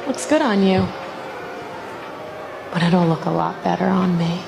Looks good on you. But it'll look a lot better on me.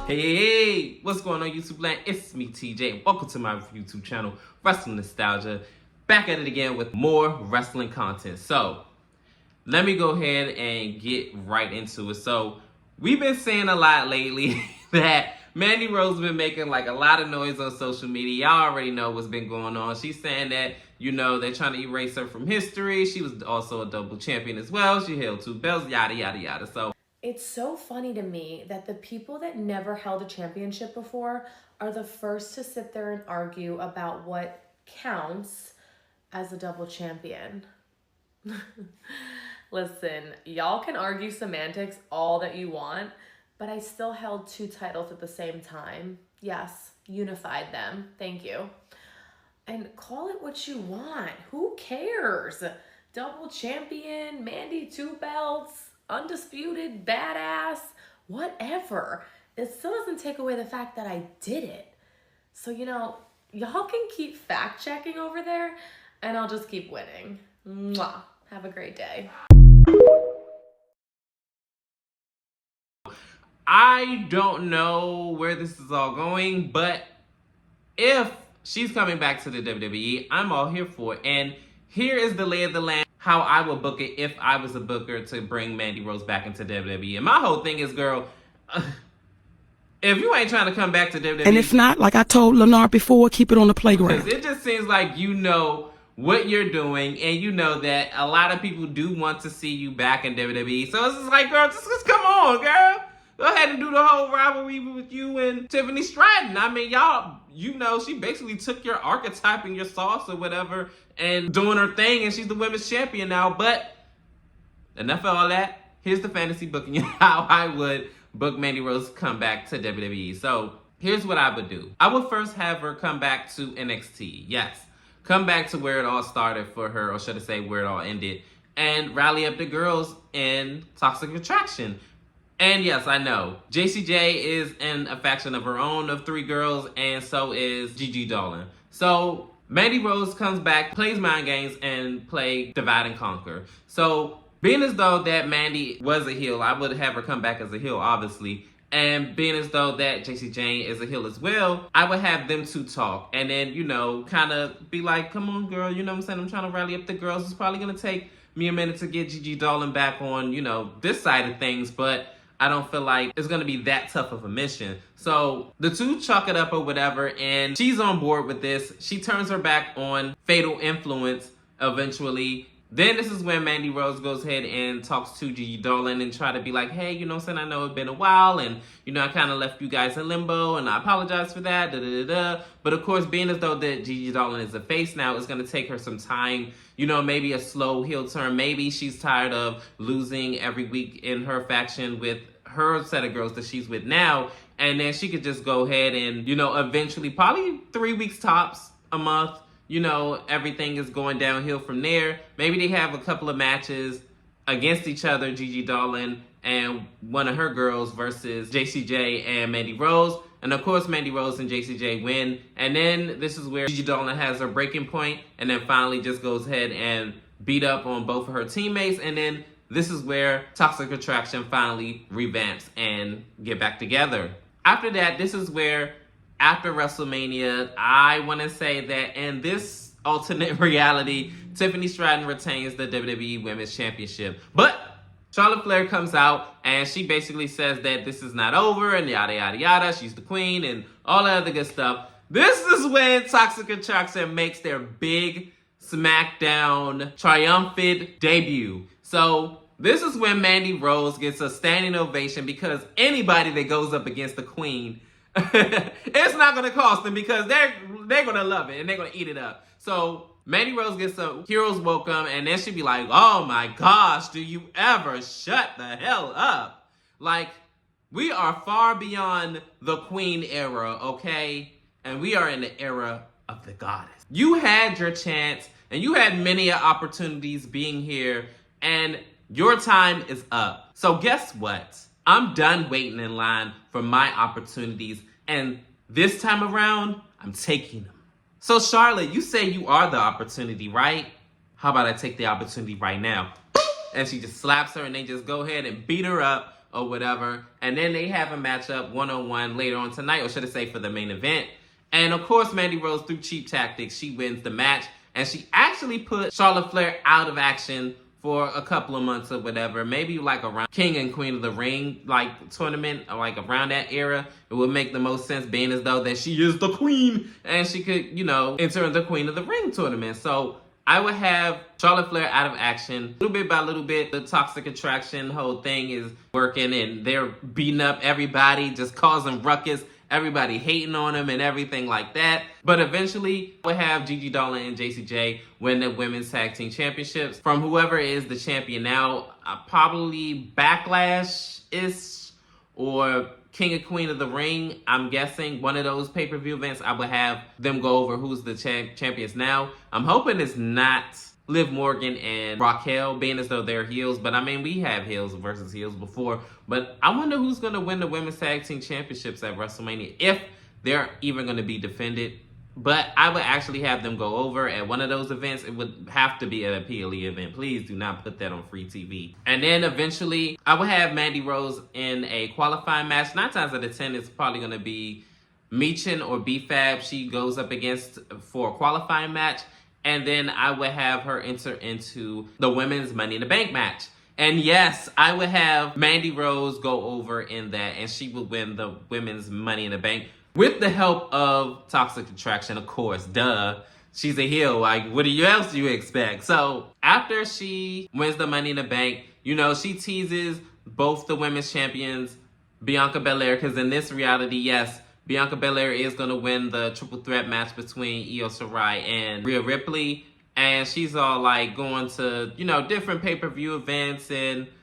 Hey, what's going on YouTube land? It's me, TJ, and welcome to my YouTube channel, Wrestling Nostalgia. Back at it again with more wrestling content. So, let me go ahead and get right into it. So, we've been saying a lot lately that Mandy Rose been making like a lot of noise on social media. Y'all already know what's been going on. She's saying that, you know, they're trying to erase her from history. She was also a double champion as well. She held 2 belts, yada, yada, yada. So, it's so funny to me that the people that never held a championship before are the first to sit there and argue about what counts as a double champion. Listen, y'all can argue semantics all that you want, but I still held 2 titles at the same time. Yes, unified them. Thank you. And call it what you want. Who cares? Double champion, Mandy 2 belts, undisputed, badass, whatever. It still doesn't take away the fact that I did it. So, you know, y'all can keep fact checking over there and I'll just keep winning. Mwah. Have a great day. I don't know where this is all going, but if she's coming back to the WWE, I'm all here for it. And here is the lay of the land, how I would book it if I was a booker to bring Mandy Rose back into WWE. And my whole thing is, girl, if you ain't trying to come back to WWE... And if not, like I told Lennar before, keep it on the playground. Because it just seems like you know what you're doing, and you know that a lot of people do want to see you back in WWE. So it's just like, girl, just come on, girl. Go ahead and do the whole rivalry with you and Tiffany Stratton. I mean, y'all, you know, she basically took your archetype and your sauce or whatever and doing her thing, and she's the women's champion now. But enough of all that. Here's the fantasy booking, how I would book Mandy Rose come back to WWE. So here's what I would do. I would first have her come back to NXT. Yes, come back to where it all started for her, or should I say where it all ended, and rally up the girls in Toxic Attraction. And yes, I know, JCJ is in a faction of her own of 3 girls, and so is Gigi Dolan. So Mandy Rose comes back, plays mind games, and play divide and conquer. So being as though that Mandy was a heel, I would have her come back as a heel, obviously. And being as though that JC Jane is a heel as well, I would have them 2 talk. And then, you know, kind of be like, come on, girl, you know what I'm saying? I'm trying to rally up the girls. It's probably going to take me a minute to get Gigi Dolan back on, you know, this side of things. But I don't feel like it's going to be that tough of a mission. So the 2 chalk it up or whatever, and she's on board with this. She turns her back on Fatal Influence eventually. Then this is when Mandy Rose goes ahead and talks to Gigi Dolan and try to be like, hey, you know what I'm saying? I know it's been a while, and, you know, I kind of left you guys in limbo, and I apologize for that, da-da-da-da. But, of course, being as though that Gigi Dolan is a face now, it's going to take her some time, you know, maybe a slow heel turn. Maybe she's tired of losing every week in her faction with her set of girls that she's with now, and then she could just go ahead and, you know, eventually, probably 3 weeks tops, a month, you know, everything is going downhill from there. Maybe they have a couple of matches against each other, Gigi Dolan and one of her girls versus JCJ and Mandy Rose. And of course, Mandy Rose and JCJ win. And then this is where Gigi Dolan has her breaking point and then finally just goes ahead and beat up on both of her teammates. And then this is where Toxic Attraction finally revamps and get back together. After that, this is where, after WrestleMania, I want to say that in this alternate reality, Tiffany Stratton retains the WWE Women's Championship. But Charlotte Flair comes out and she basically says that this is not over and yada, yada, yada. She's the queen and all that other good stuff. This is when Toxic Attraction makes their big SmackDown triumphant debut. So this is when Mandy Rose gets a standing ovation because anybody that goes up against the queen It's not gonna cost them because they're gonna love it and they're gonna eat it up. So Mandy Rose gets a hero's welcome, and then she'd be like, "Oh my gosh, do you ever shut the hell up?" Like, we are far beyond the Queen era, okay? And we are in the era of the goddess. You had your chance, and you had many opportunities being here, and your time is up. So guess what? I'm done waiting in line for my opportunities, and this time around, I'm taking them. So Charlotte, you say you are the opportunity, right? How about I take the opportunity right now? And she just slaps her, and they just go ahead and beat her up or whatever. And then they have a matchup one-on-one later on tonight, or should I say for the main event. And of course, Mandy Rose, through cheap tactics, she wins the match. And she actually put Charlotte Flair out of action for a couple of months or whatever. Maybe like around King and Queen of the Ring like tournament, or like around that era. It would make the most sense, being as though that she is the queen and she could, enter the Queen of the Ring tournament. So I would have Charlotte Flair out of action. Little bit by little bit, the toxic attraction whole thing is working, and they're beating up everybody, just causing ruckus. Everybody hating on him and everything like that. But eventually, we'll have Gigi Dolan and JCJ win the Women's Tag Team Championships from whoever is the champion now. Probably Backlash-ish or King and Queen of the Ring. I'm guessing one of those pay-per-view events, I would have them go over who's the champions now. I'm hoping it's not Liv Morgan and Raquel, being as though they're heels. But I mean, we have heels versus heels before. But I wonder who's going to win the Women's Tag Team Championships at WrestleMania, if they're even going to be defended. But I would actually have them go over at one of those events. It would have to be at a PLE event. Please do not put that on free TV. And then eventually, I would have Mandy Rose in a qualifying match. 9 times out of 10, it's probably going to be Michin or B-Fab. She goes up against for a qualifying match. And then I would have her enter into the women's Money in the Bank match. And yes, I would have Mandy Rose go over in that, and she would win the women's Money in the Bank with the help of Toxic Attraction, of course. Duh. She's a heel. Like, what else do you expect? So after she wins the Money in the Bank, she teases both the women's champions, Bianca Belair, because in this reality, yes, Bianca Belair is going to win the triple threat match between Io Shirai and Rhea Ripley. And she's all like going to, different pay-per-view events,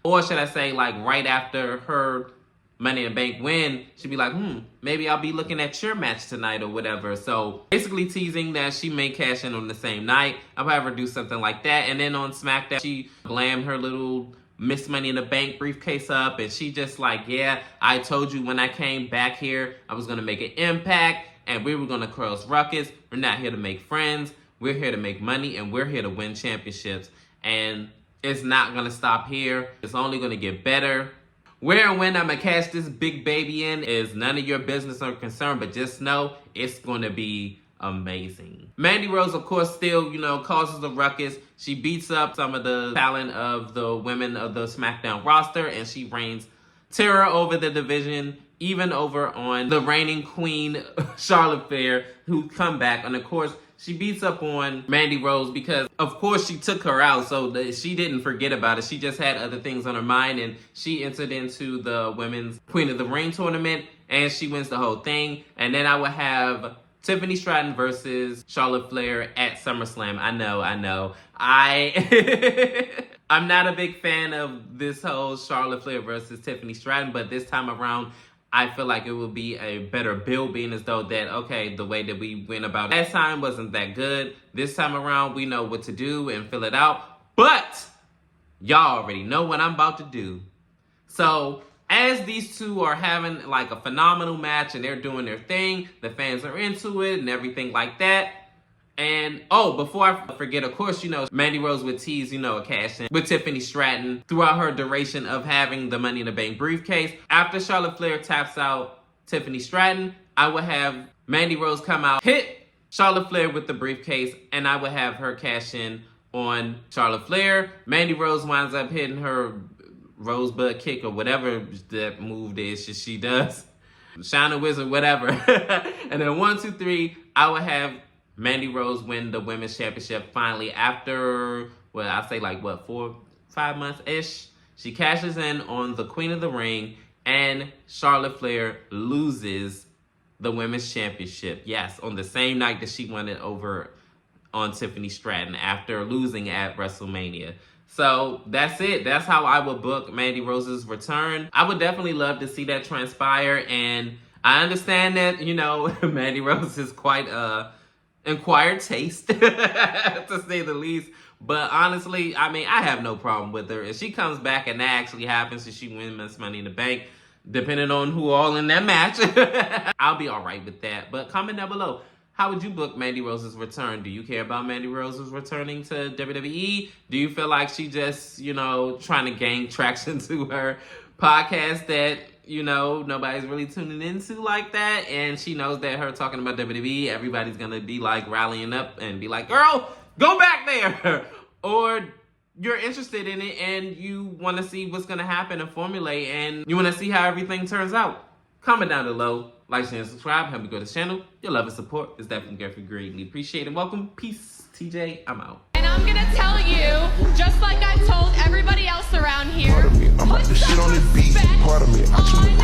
or should I say, like right after her Money in the Bank win, she'd be like, maybe I'll be looking at your match tonight or whatever. So basically teasing that she may cash in on the same night. I'll have her do something like that. And then on SmackDown, she glammed her little Miss Money in the Bank briefcase up, and she just like, yeah, I told you when I came back here, I was going to make an impact, and we were going to cause ruckus. We're not here to make friends. We're here to make money, and we're here to win championships. And it's not going to stop here. It's only going to get better. Where and when I'm going to cash this big baby in is none of your business or concern, but just know it's going to be amazing. Mandy Rose, of course, still, causes a ruckus. She beats up some of the talent of the women of the SmackDown roster, and she reigns terror over the division, even over on the reigning queen, Charlotte Flair, who come back. And of course, she beats up on Mandy Rose because, of course, she took her out, so she didn't forget about it. She just had other things on her mind, and she entered into the Women's Queen of the Ring tournament, and she wins the whole thing. And then I would have Tiffany Stratton versus Charlotte Flair at SummerSlam. I know. I'm not a big fan of this whole Charlotte Flair versus Tiffany Stratton, but this time around, I feel like it would be a better build, being as though that, okay, the way that we went about last time wasn't that good. This time around, we know what to do and fill it out. But y'all already know what I'm about to do. So as these two are having like a phenomenal match and they're doing their thing, the fans are into it and everything like that. And, before I forget, of course, Mandy Rose would tease, a cash in with Tiffany Stratton throughout her duration of having the Money in the Bank briefcase. After Charlotte Flair taps out Tiffany Stratton, I would have Mandy Rose come out, hit Charlotte Flair with the briefcase, and I would have her cash in on Charlotte Flair. Mandy Rose winds up hitting her rosebud kick or whatever that move is she does. Shine Wizard, whatever. And then 1, 2, 3, I would have Mandy Rose win the Women's Championship finally after, I'd say 4, 5 months-ish. She cashes in on the Queen of the Ring, and Charlotte Flair loses the Women's Championship. Yes, on the same night that she won it over on Tiffany Stratton after losing at WrestleMania. So that's it. That's how I would book Mandy Rose's return. I would definitely love to see that transpire. And I understand that, you know, Mandy Rose is quite acquired taste, to say the least. But honestly, I mean, I have no problem with her. If she comes back and that actually happens and she wins Money in the Bank, depending on who all in that match, I'll be all right with that. But comment down below. How would you book Mandy Rose's return? Do you care about Mandy Rose's returning to WWE? Do you feel like she just, you know, trying to gain traction to her podcast that, you know, nobody's really tuning into like that? And she knows that her talking about WWE, everybody's going to be like rallying up and be like, girl, go back there. Or you're interested in it and you want to see what's going to happen and formulate and you want to see how everything turns out. Comment down below. Like, share, and subscribe. Help me grow the channel. Your love and support is definitely greatly appreciated. Welcome. Peace. TJ, I'm out. And I'm going to tell you, just like I've told everybody else around here, Part of me. I'm about to shit on this beat. Part of me. I